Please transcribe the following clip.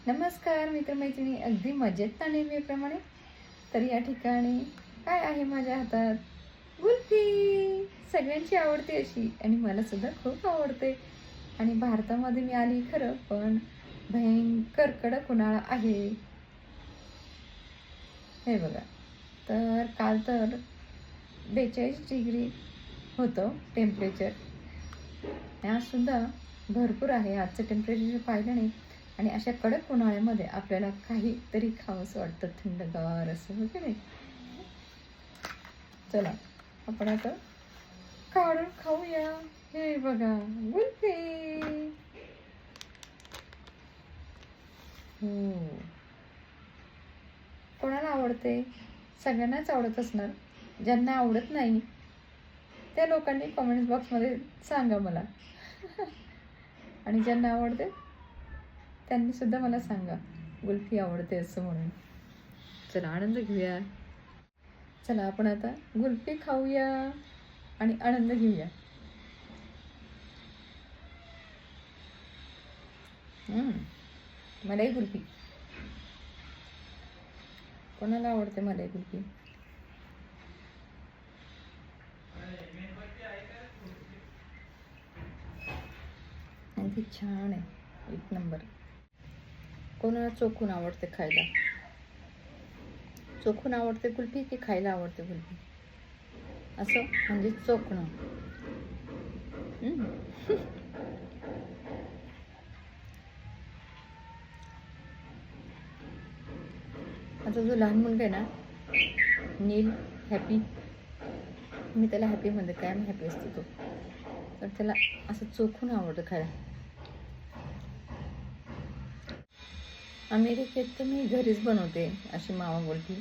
नमस्कार मित्रमैत्रिणी, अगदी मजेत ना नेहमीप्रमाणे. तर या ठिकाणी काय आहे माझ्या हातात? कुल्फी. सगळ्यांची आवडते अशी आणि मला सुद्धा खूप आवडते. आणि भारतामध्ये मी आली खरं, पण भयंकर कडक उन्हाळा आहे. हे बघा, तर काल तर 42 डिग्री होतं टेम्परेचर. आजसुद्धा भरपूर आहे. आजचं टेम्परेचर पाहिलं नाही. आणि अशा कडक उन्हाळ्यामध्ये आपल्याला काहीतरी खावंसं वाटतं, थंडगार असं, हो की नाही? चला, आपण आता काढून खाऊया. हे बघा, कुल्फी. हो, कोणाला आवडते? सगळ्यांनाच आवडत असणार. ज्यांना आवडत नाही त्या लोकांनी कमेंट्स बॉक्समध्ये सांगा मला. आणि ज्यांना आवडते त्यांनी सुद्धा मला सांगा कुल्फी आवडते असं म्हणून. चला, आनंद घेऊया. चला, आपण आता कुल्फी खाऊया आणि आनंद घेऊया. मलाई कुल्फी. कोणाला आवडते मलाई कुल्फी? आणि ती छान आहे, एक नंबर. कोणाला चोखून आवडते खायला? चोखून आवडते कुल्फी की खायला आवडते कुल्फी? असं म्हणजे चोखणं. आता जो लहान मुलगा आहे ना, नील, हॅपी, मी त्याला हॅपी म्हणते, कायम हॅपी असतो तो. तर त्याला असं चोखून आवडतं खायला. अमेरिकेत तर मी घरीच बनवते अशी मावा कुल्फी.